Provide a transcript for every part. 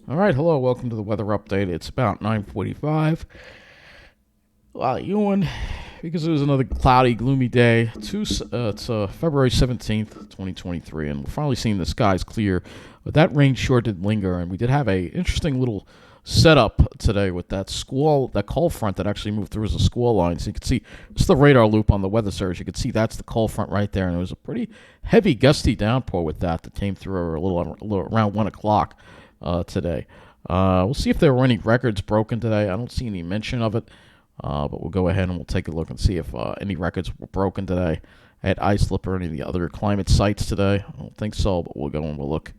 All right, hello, welcome to the weather update. It's about 9:45. Ewan, because it was another cloudy, gloomy day. It's February 17th, 2023, and we're finally seeing the skies clear. But that rain sure did linger, and we did have a interesting little setup today with that cold front that actually moved through as a squall line. So you can see, it's the radar loop on the weather service. You can see that's the cold front right there, and it was a pretty heavy, gusty downpour with that came through a little around 1 o'clock today. We'll see if there were any records broken today. I don't see any mention of it, but we'll go ahead and we'll take a look and see if any records were broken today at Islip or any of the other climate sites today. I don't think so, but we'll go and we'll look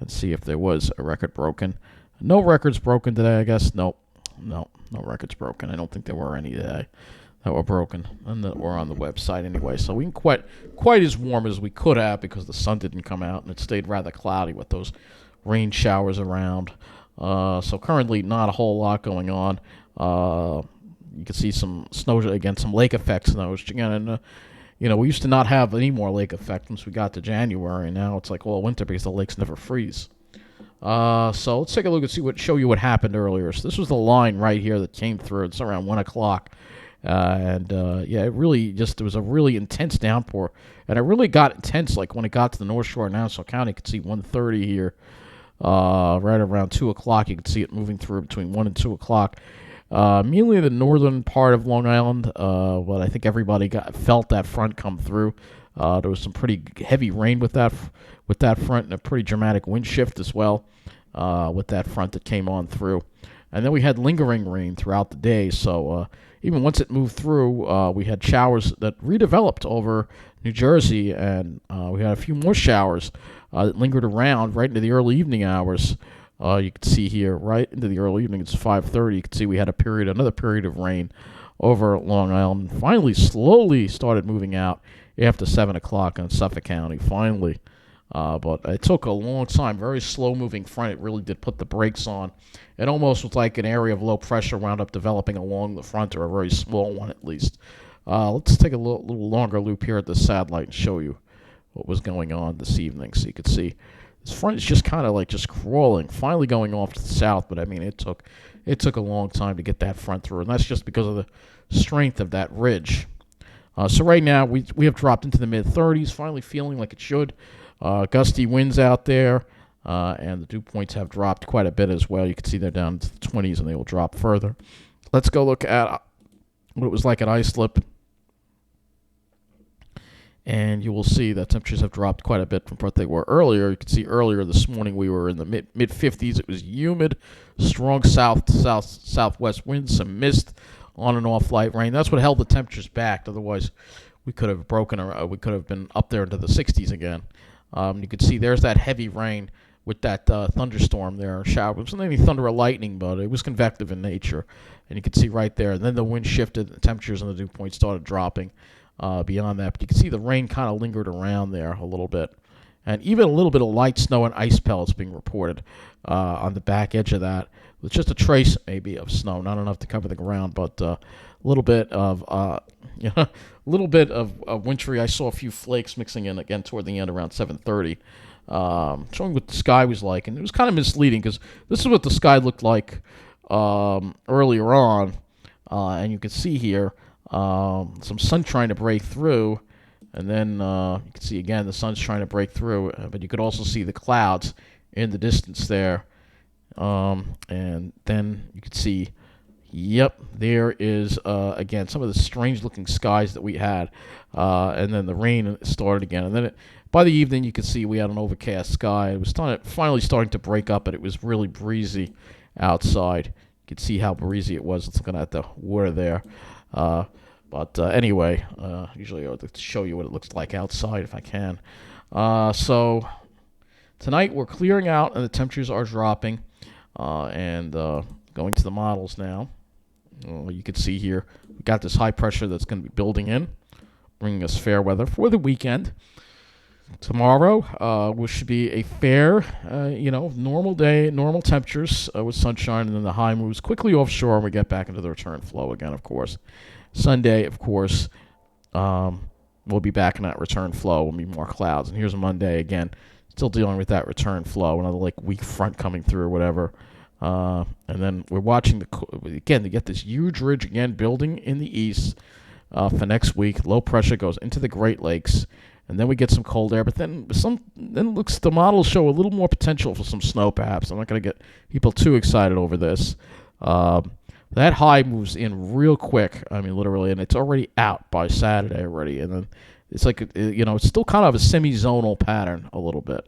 and see if there was a record broken. No records broken today, I guess. No records broken. I don't think there were any today that were broken and that were on the website anyway. So we can quite as warm as we could have because the sun didn't come out and it stayed rather cloudy with those rain showers around. So currently not a whole lot going on. You can see some snow again, some lake effect snow again, and we used to not have any more lake effect once we got to January, and now it's like all winter because the lakes never freeze. So let's take a look and show you what happened earlier. So this was the line right here that came through. It's around 1 o'clock. It was a really intense downpour. And it really got intense, like when it got to the North Shore of Nassau County. You could see 1:30 here. Right around 2 o'clock, you could see it moving through between 1 and 2 o'clock. Mainly the northern part of Long Island, but I think everybody felt that front come through. There was some pretty heavy rain with that front and a pretty dramatic wind shift as well with that front that came on through. And then we had lingering rain throughout the day, so even once it moved through, we had showers that redeveloped over New Jersey, and we had a few more showers that lingered around right into the early evening hours. You can see here, right into the early evening, it's 5:30. You can see we had another period of rain over Long Island. Finally, slowly started moving out after 7 o'clock in Suffolk County, finally. But it took a long time, very slow-moving front. It really did put the brakes on. It almost was like an area of low pressure wound up developing along the front, or a very small one at least. Let's take a little longer loop here at the satellite and show you what was going on this evening. So you could see this front is just kind of like just crawling, finally going off to the south. But I mean, it took a long time to get that front through, and that's just because of the strength of that ridge. So right now we have dropped into the mid-30s, finally feeling like it should. Gusty winds out there, and the dew points have dropped quite a bit as well. You can see they're down to the 20s, and they will drop further. Let's go look at what it was like at Islip. And you will see that temperatures have dropped quite a bit from what they were earlier. You can see earlier this morning we were in the mid-50s. It was humid, strong southwest winds, some mist, on and off light rain. That's what held the temperatures back. Otherwise, we could have been up there into the 60s again. You can see there's that heavy rain with that thunderstorm there. Shower. It wasn't any thunder or lightning, but it was convective in nature. And you can see right there. And then the wind shifted, the temperatures and the dew point started dropping. Beyond that, but you can see the rain kind of lingered around there a little bit, and even a little bit of light snow and ice pellets being reported on the back edge of that, with just a trace maybe of snow, not enough to cover the ground, but a little bit of wintry. I saw a few flakes mixing in again toward the end around 7:30, showing what the sky was like, and it was kind of misleading because this is what the sky looked like earlier on, and you can see here. Some sun trying to break through, and then you can see again the sun's trying to break through, but you could also see the clouds in the distance there, and then you could see, there is again some of the strange looking skies that we had, and then the rain started again, and then by the evening you could see we had an overcast sky. It was finally starting to break up, but it was really breezy outside. You could see how breezy it was. Let's look at the water there. But anyway, usually I would like to show you what it looks like outside if I can. So tonight we're clearing out and the temperatures are dropping. And going to the models now. You can see here we got this high pressure that's going to be building in, bringing us fair weather for the weekend. Tomorrow, which should be a fair, normal day, normal temperatures with sunshine, and then the high moves quickly offshore, and we get back into the return flow again, of course. Sunday, of course, we'll be back in that return flow. We'll be more clouds. And here's a Monday again. Still dealing with that return flow, another like weak front coming through or whatever. And then we're watching again to get this huge ridge again building in the east for next week. Low pressure goes into the Great Lakes, and then we get some cold air. But then the models show a little more potential for some snow. Perhaps I'm not going to get people too excited over this. That high moves in real quick. I mean, literally, and it's already out by Saturday already. And then it's like it's still kind of a semi-zonal pattern a little bit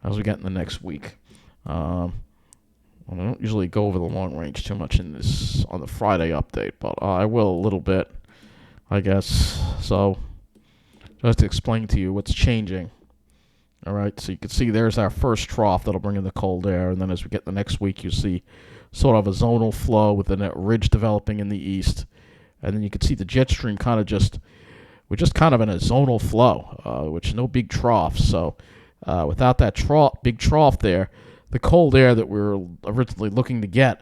as we get in the next week. I don't usually go over the long range too much in this on the Friday update, but I will a little bit, I guess. So, just to explain to you what's changing. All right, so you can see there's our first trough that'll bring in the cold air, and then as we get the next week, you see sort of a zonal flow with a ridge developing in the east, and then you can see the jet stream we're just kind of in a zonal flow, which no big troughs. So, without that big trough there, the cold air that we were originally looking to get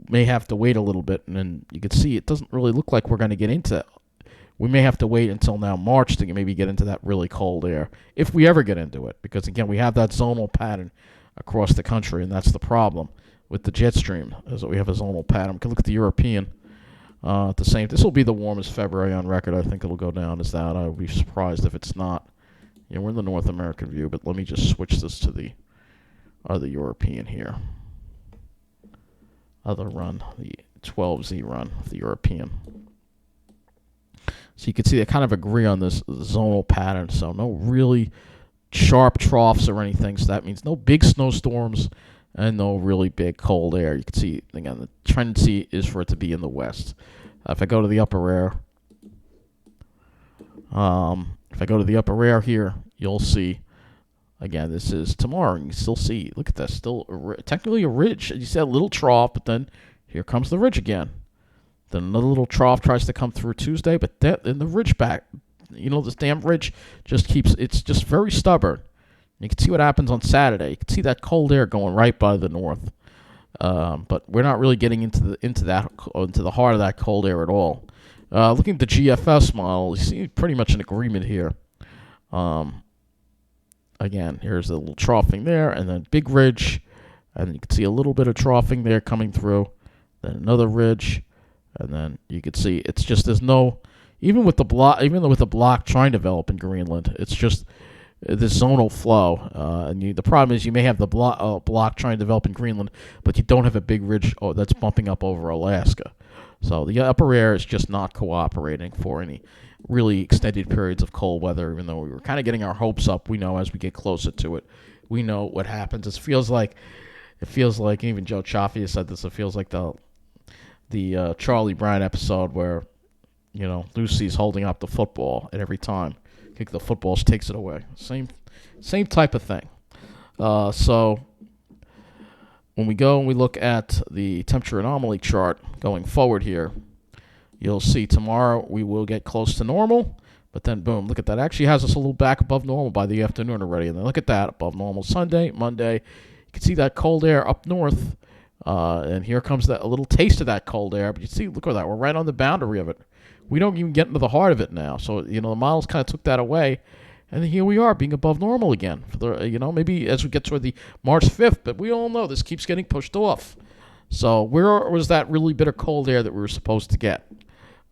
may have to wait a little bit, and then you can see it doesn't really look like we're going to get into it. We may have to wait until now March to maybe get into that really cold air, if we ever get into it, because, again, we have that zonal pattern across the country, and that's the problem with the jet stream, is that we have a zonal pattern. We can look at the European at the same. This will be the warmest February on record. I think it'll go down as that. I would be surprised if it's not. We're in the North American view, but let me just switch this to the European here. Other run, the 12Z run of the European. So you can see they kind of agree on this zonal pattern. So no really sharp troughs or anything. So that means no big snowstorms and no really big cold air. You can see, again, the tendency is for it to be in the west. If I go to the upper air, here, you'll see. Again, this is tomorrow, and you still see, look at that, still technically a ridge. You see a little trough, but then here comes the ridge again. Then another little trough tries to come through Tuesday, but then the ridge back. This damn ridge it's just very stubborn. You can see what happens on Saturday. You can see that cold air going right by the north. But we're not really getting into the heart of that cold air at all. Looking at the GFS model, you see pretty much an agreement here. Again, here's a little troughing there, and then big ridge, and you can see a little bit of troughing there coming through, then another ridge, and then you can see it's just even with the block trying to develop in Greenland, it's just this zonal flow. And the problem is you may have the block trying to develop in Greenland, but you don't have a big ridge that's bumping up over Alaska. So the upper air is just not cooperating for any really extended periods of cold weather, even though we were kind of getting our hopes up. We know as we get closer to it, we know what happens. It feels like, even Joe Chaffee said this, it feels like the Charlie Brown episode where, Lucy's holding up the football, and every time kick the football, she takes it away. Same type of thing. So when we look at the temperature anomaly chart going forward here, you'll see tomorrow we will get close to normal, but then boom, look at that. Actually has us a little back above normal by the afternoon already. And then look at that, above normal Sunday, Monday. You can see that cold air up north, and here comes a little taste of that cold air. But you see, look at that. We're right on the boundary of it. We don't even get into the heart of it now. So, the models kind of took that away. And then here we are being above normal again. For the, maybe as we get toward the March 5th, but we all know this keeps getting pushed off. So where was that really bitter cold air that we were supposed to get?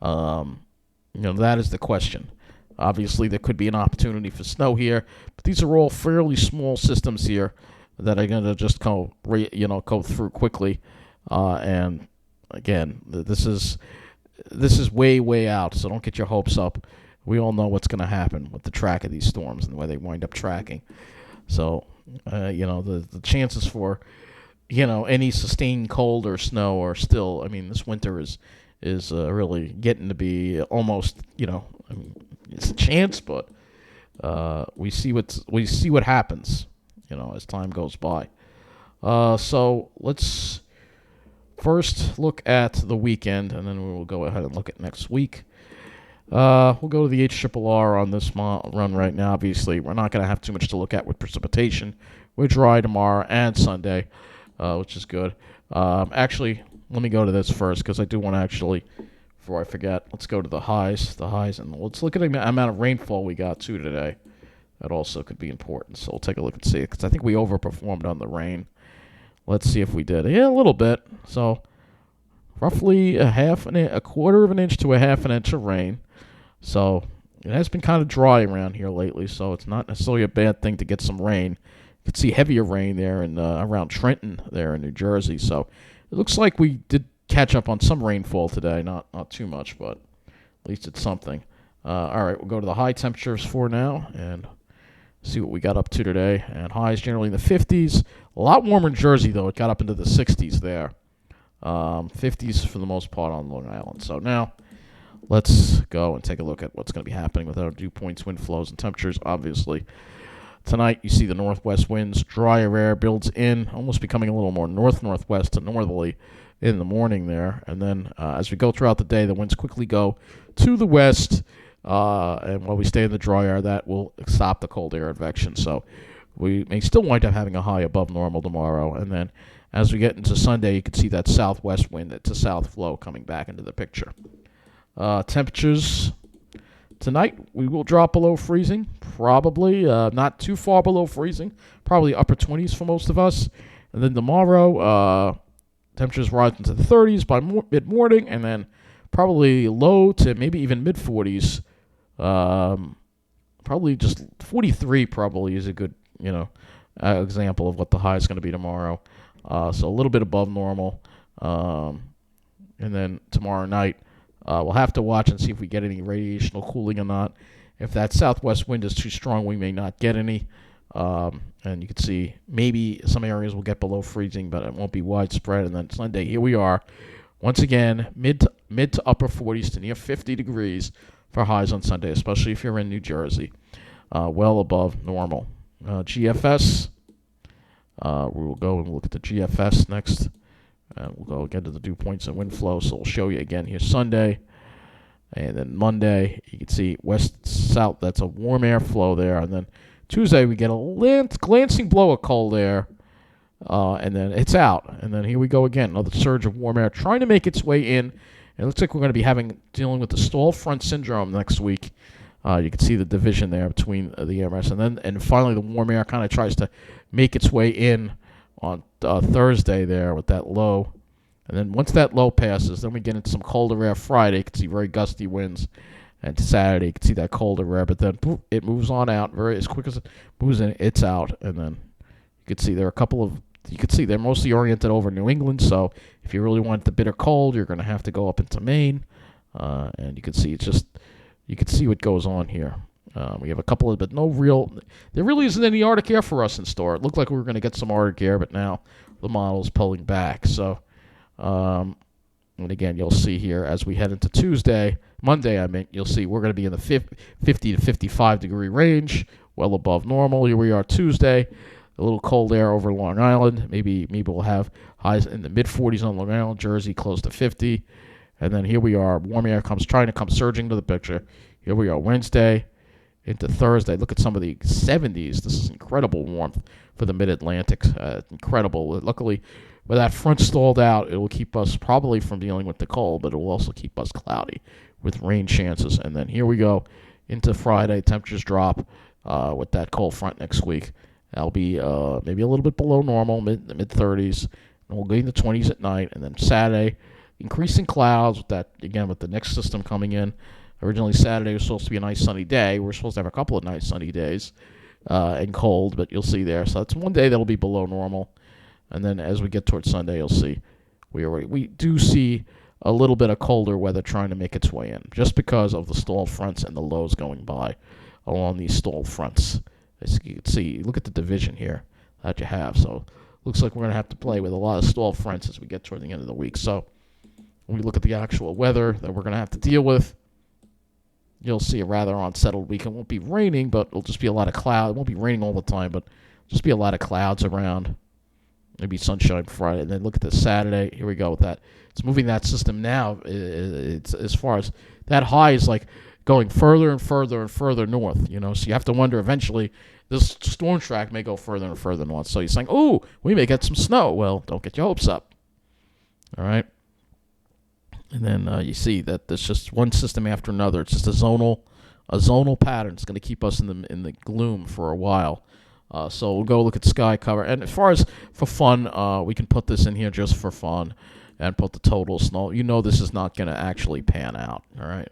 That is the question. Obviously, there could be an opportunity for snow here, but these are all fairly small systems here that are going to just go through quickly. And again, this is way, way out, so don't get your hopes up. We all know what's going to happen with the track of these storms and where they wind up tracking. So, the chances for, any sustained cold or snow are still, this winter is really getting to be almost, it's a chance, but we see what happens, as time goes by. So let's first look at the weekend, and then we will go ahead and look at next week. We'll go to the HRRR on this run right now. Obviously, we're not going to have too much to look at with precipitation. We're dry tomorrow and Sunday, which is good. Actually, let me go to this first because I do want to before I forget, let's go to the highs. And let's look at the amount of rainfall we got, too, today. That also could be important. So we'll take a look and see, because I think we overperformed on the rain. Let's see if we did. Yeah, a little bit. So roughly a quarter of an inch to a half an inch of rain. So it has been kind of dry around here lately, so it's not necessarily a bad thing to get some rain. You can see heavier rain there in around Trenton there in New Jersey. So it looks like we did catch up on some rainfall today. Not too much, but at least it's something. All right, we'll go to the high temperatures for now and see what we got up to today. And highs generally in the 50s. A lot warmer in Jersey, though. It got up into the 60s there. 50s for the most part on Long Island. So now let's go and take a look at what's going to be happening with our dew points, wind flows, and temperatures. Obviously, tonight you see the northwest winds, drier air builds in, almost becoming a little more northwest to northerly in the morning there. And then as we go throughout the day, the winds quickly go to the west. And while we stay in the dry air, that will stop the cold air advection. So we may still wind up having a high above normal tomorrow. And then as we get into Sunday, you can see that southwest wind, it's a south flow coming back into the picture. Temperatures tonight, we will drop below freezing, probably not too far below freezing, probably upper 20s for most of us. And then tomorrow, temperatures rise into the 30s by mid-morning, and then probably low to maybe even mid-40s. Probably just 43 probably is a good, example of what the high is going to be tomorrow. So a little bit above normal. And then tomorrow night, we'll have to watch and see if we get any radiational cooling or not. If that southwest wind is too strong, we may not get any. And you can see maybe some areas will get below freezing, but it won't be widespread. And then Sunday, here we are. Once again, mid to upper 40s to near 50 degrees for highs on Sunday, especially if you're in New Jersey. Well above normal. GFS. We will go and look at the GFS next. We'll go again to the dew points and wind flow. So we'll show you again here Sunday. And then Monday, you can see west-south. That's a warm air flow there. And then Tuesday, we get a glancing blow of cold air. And then it's out. And then here we go again. Another surge of warm air trying to make its way in. It looks like we're going to be dealing with the stall front syndrome next week. You can see the division there between the air mass. And finally, the warm air kind of tries to make its way in on Thursday there with that low. And then once that low passes, then we get into some colder air Friday. You can see very gusty winds. And Saturday, you can see that colder air. But then poof, it moves on out very as quick as it moves in. It's out. And then you can see there are a couple of, you can see they're mostly oriented over New England. So if you really want the bitter cold, you're going to have to go up into Maine. And you can see it's just, you can see what goes on here. We have a couple of, but there really isn't any Arctic air for us in store. It looked like we were going to get some Arctic air, but now the model's pulling back. So, and again, you'll see here as we head into Monday, you'll see we're going to be in the 50 to 55 degree range, well above normal. Here we are Tuesday, a little cold air over Long Island. Maybe we'll have highs in the mid 40s on Long Island, Jersey, close to 50. And then here we are, warm air trying to come surging to the picture. Here we are Wednesday into Thursday. Look at some of the 70s. This is incredible warmth for the mid-Atlantic. Incredible. Luckily, with that front stalled out, it will keep us probably from dealing with the cold, but it will also keep us cloudy with rain chances. And then here we go into Friday. Temperatures drop with that cold front next week. That'll be maybe a little bit below normal, mid-30s. And we'll get into 20s at night. And then Saturday, increasing clouds with that, again, with the next system coming in. Originally, Saturday was supposed to be a nice sunny day. We're supposed to have a couple of nice sunny days and cold, but you'll see there. So that's one day that'll be below normal. And then as we get towards Sunday, you'll see we do see a little bit of colder weather trying to make its way in, just because of the stalled fronts and the lows going by along these stalled fronts. As you can see, look at the division here that you have. So looks like we're going to have to play with a lot of stalled fronts as we get toward the end of the week. So when we look at the actual weather that we're going to have to deal with, you'll see a rather unsettled week. It won't be raining, but it'll just be a lot of cloud. It won't be raining all the time, but just be a lot of clouds around. Maybe sunshine Friday. And then look at the Saturday. Here we go with that. It's moving that system now. It's as far as that high is like going further and further and further north. So you have to wonder eventually this storm track may go further and further north. So you're saying, oh, we may get some snow. Well, don't get your hopes up. All right. And then you see that there's just one system after another. It's just a zonal a zonal pattern. It's going to keep us in the gloom for a while. So we'll go look at sky cover. And as far as for fun, we can put this in here just for fun and put the total snow. This is not going to actually pan out, all right?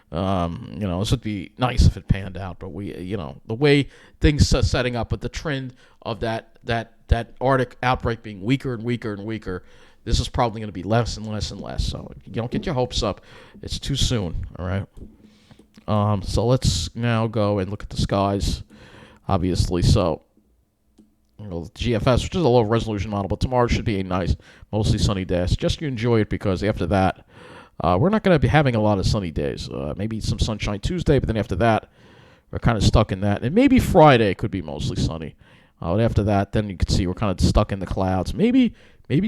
This would be nice if it panned out, but the way things are setting up with the trend of that Arctic outbreak being weaker and weaker and weaker, this is probably going to be less and less and less. So you don't get your hopes up. It's too soon, all right? So let's now go and look at the skies, obviously. So, GFS, which is a low resolution model, but tomorrow should be a nice, mostly sunny day. I suggest you enjoy it because after that, we're not going to be having a lot of sunny days. Maybe some sunshine Tuesday, but then after that, we're kind of stuck in that. And maybe Friday could be mostly sunny. But after that, then you can see we're kind of stuck in the clouds. Maybe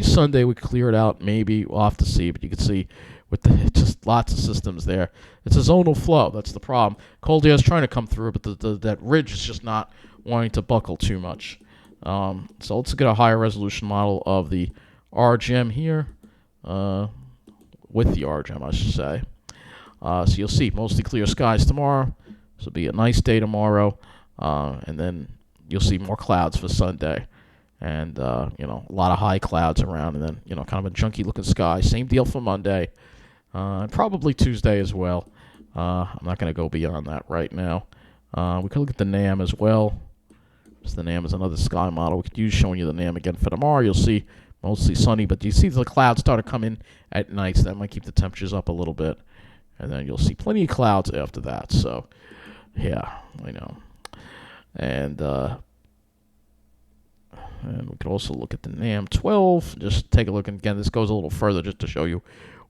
Sunday we clear it out. Maybe we'll have to see. But you can see with just lots of systems there. It's a zonal flow. That's the problem. Cold air is trying to come through, but that ridge is just not wanting to buckle too much. So let's get a higher resolution model of the RGM here. With the RGM, I should say. So you'll see mostly clear skies tomorrow. This will be a nice day tomorrow. And then you'll see more clouds for Sunday. And, a lot of high clouds around. And then, kind of a junky looking sky. Same deal for Monday. And probably Tuesday as well. I'm not going to go beyond that right now. We could look at the NAM as well. So the NAM is another sky model. We could use showing you the NAM again for tomorrow. You'll see mostly sunny, but you see the clouds start to come in at night, so that might keep the temperatures up a little bit. And then you'll see plenty of clouds after that. So, yeah, I know. And we could also look at the NAM 12. Just take a look. And again, this goes a little further just to show you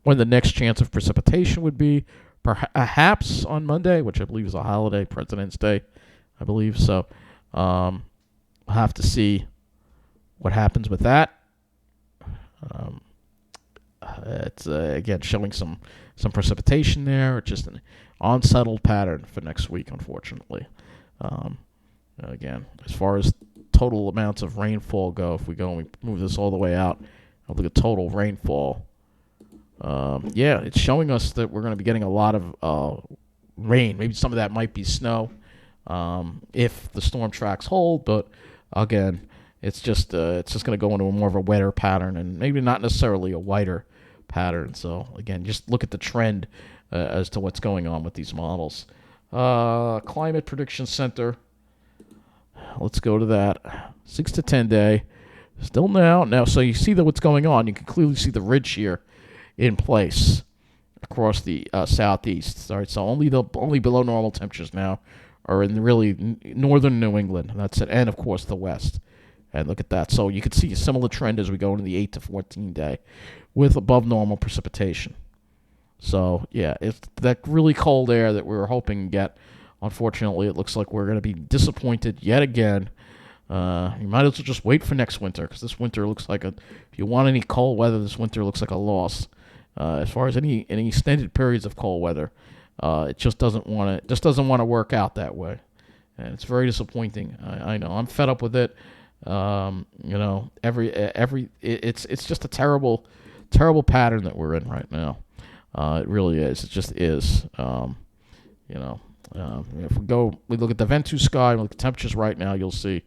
when the next chance of precipitation would be. Perhaps on Monday, which I believe is a holiday, President's Day, I believe. So, we'll have to see what happens with that. It's again showing some precipitation there. Just an unsettled pattern for next week, unfortunately. Again, as far as total amounts of rainfall go, if we go and we move this all the way out, I'll look at total rainfall. It's showing us that we're going to be getting a lot of rain. Maybe some of that might be snow if the storm tracks hold, but again, it's just going to go into more of a wetter pattern and maybe not necessarily a whiter pattern. So again, just look at the trend as to what's going on with these models. Climate Prediction Center. Let's go to that. 6 to 10 day. Still now. So you see what's going on. You can clearly see the ridge here in place across the southeast. All right, so only below normal temperatures now are in really northern New England. That's it, and of course the west. And look at that. So you can see a similar trend as we go into the 8 to 14 day with above normal precipitation. So, yeah, it's that really cold air that we were hoping to get. Unfortunately, it looks like we're going to be disappointed yet again. You might as well just wait for next winter because this winter looks like if you want any cold weather, this winter looks like a loss. As far as any extended periods of cold weather, it just doesn't want to work out that way. And it's very disappointing. I know. I'm fed up with it. It's just a terrible pattern that we're in right now. It really is. It just is. If we look at the Ventu sky, look at the temperatures right now, you'll see.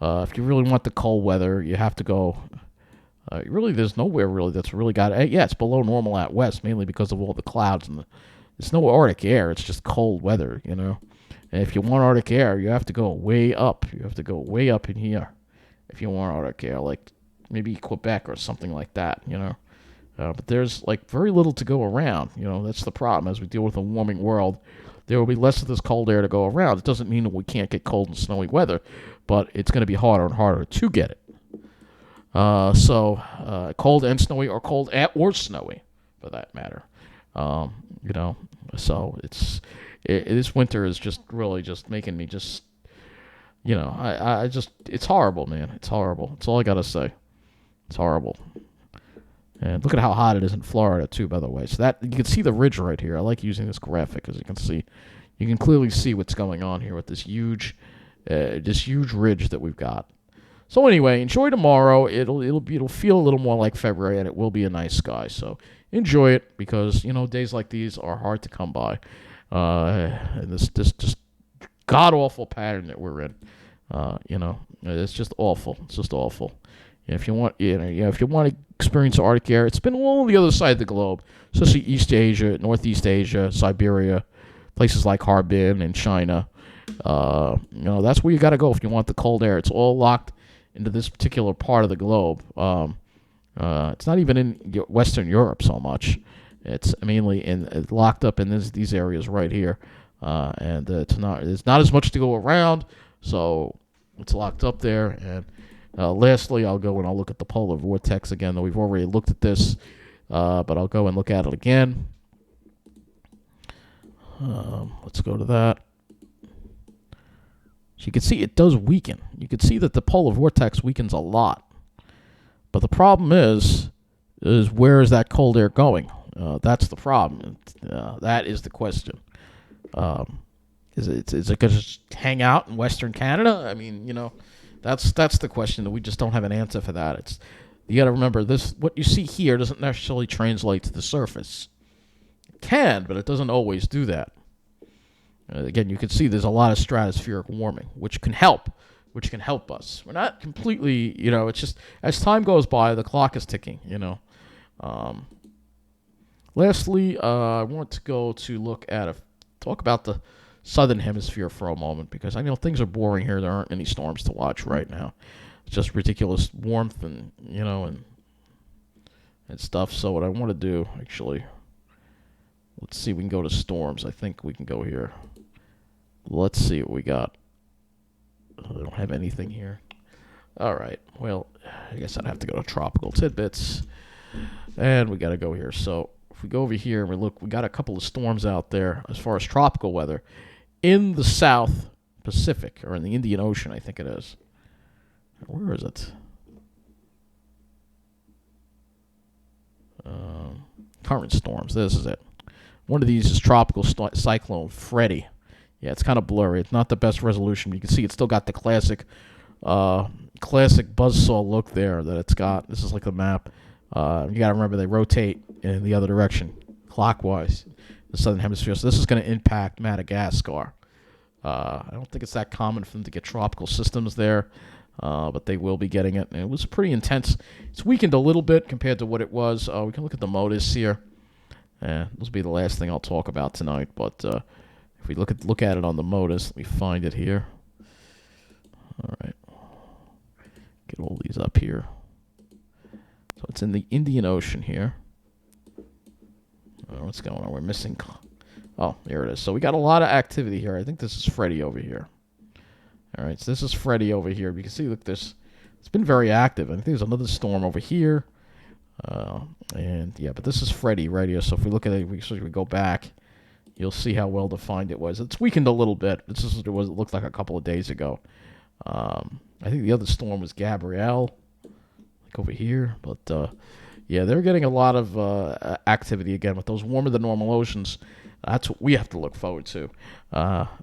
If you really want the cold weather, you have to go. There's nowhere really that's really got it. Yeah, it's below normal out west, mainly because of all the clouds and it's no Arctic air. It's just cold weather, And if you want Arctic air, you have to go way up. You have to go way up in here if you want Arctic air, like maybe Quebec or something like that, But there's very little to go around. That's the problem. As we deal with a warming world, there will be less of this cold air to go around. It doesn't mean that we can't get cold and snowy weather, but it's going to be harder and harder to get it. Cold and snowy, or cold or snowy, for that matter. So this winter is just really just making me just, it's horrible, man. It's horrible. That's all I got to say. It's horrible. And look at how hot it is in Florida, too, by the way. So that you can see the ridge right here. I like using this graphic, as you can see. You can clearly see what's going on here with this huge ridge that we've got. So anyway, enjoy tomorrow. It'll feel a little more like February, and it will be a nice sky. So enjoy it because days like these are hard to come by. and this just god awful pattern that we're in. It's just awful. It's just awful. If you want, if you want to experience Arctic air, it's been all on the other side of the globe, especially East Asia, Northeast Asia, Siberia, places like Harbin and China. That's where you got to go if you want the cold air. It's all locked into this particular part of the globe. It's not even in Western Europe so much. It's mainly locked up in these areas right here, and there's not as much to go around, so it's locked up there. And lastly, I'll go and I'll look at the polar vortex again, though we've already looked at this, but I'll go and look at it again. Let's go to that. So you can see it does weaken. You can see that the polar vortex weakens a lot. But the problem is where is that cold air going? That's the problem. That is the question. Is it going to hang out in Western Canada? I mean, that's the question that we just don't have an answer for that. You got to remember this. What you see here doesn't necessarily translate to the surface. It can, but it doesn't always do that. Again, you can see there's a lot of stratospheric warming, which can help us. We're not completely, it's just as time goes by, the clock is ticking, Lastly, I want to go to talk about the southern hemisphere for a moment, because I know things are boring here. There aren't any storms to watch right now. It's just ridiculous warmth and stuff. So what I want to do, actually, let's see, we can go to storms. I think we can go here. Let's see what we got. I don't have anything here. All right. Well, I guess I'd have to go to tropical tidbits. And we got to go here. So if we go over here and we look, we got a couple of storms out there as far as tropical weather in the South Pacific, or in the Indian Ocean, I think it is. Where is it? Current storms. This is it. One of these is Tropical Cyclone Freddy. Yeah, it's kind of blurry. It's not the best resolution. You can see it's still got the classic buzzsaw look there that it's got. This is like the map. You got to remember they rotate in the other direction, clockwise, the southern hemisphere. So this is going to impact Madagascar. I don't think it's that common for them to get tropical systems there, but they will be getting it. And it was pretty intense. It's weakened a little bit compared to what it was. We can look at the MODIS here. This will be the last thing I'll talk about tonight, but if we look at it on the MODIS, let me find it here. All right. Get all these up here. So it's in the Indian Ocean here. What's going on? We're missing. Oh, there it is. So we got a lot of activity here. I think this is Freddy over here. All right. So this is Freddy over here. You can see, look, it's been very active. I think there's another storm over here. But this is Freddy right here. So if we look at it, we go back, you'll see how well defined it was. It's weakened a little bit. This is what it looked like a couple of days ago. I think the other storm was Gabrielle, like over here. But they're getting a lot of activity again with those warmer than normal oceans. That's what we have to look forward to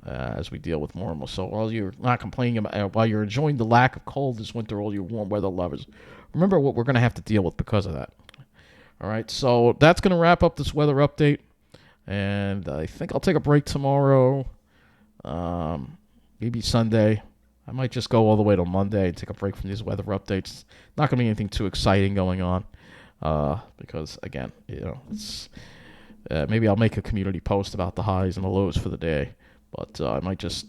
as we deal with more and more. So while you're not complaining about, while you're enjoying the lack of cold this winter, all you warm weather lovers, remember what we're going to have to deal with because of that. All right, so that's going to wrap up this weather update. And I think I'll take a break tomorrow, maybe Sunday. I might just go all the way till Monday and take a break from these weather updates. Not going to be anything too exciting going on because, again, it's maybe I'll make a community post about the highs and the lows for the day. But I might just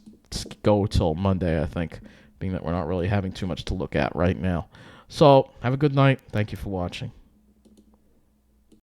go till Monday, I think, being that we're not really having too much to look at right now. So have a good night. Thank you for watching.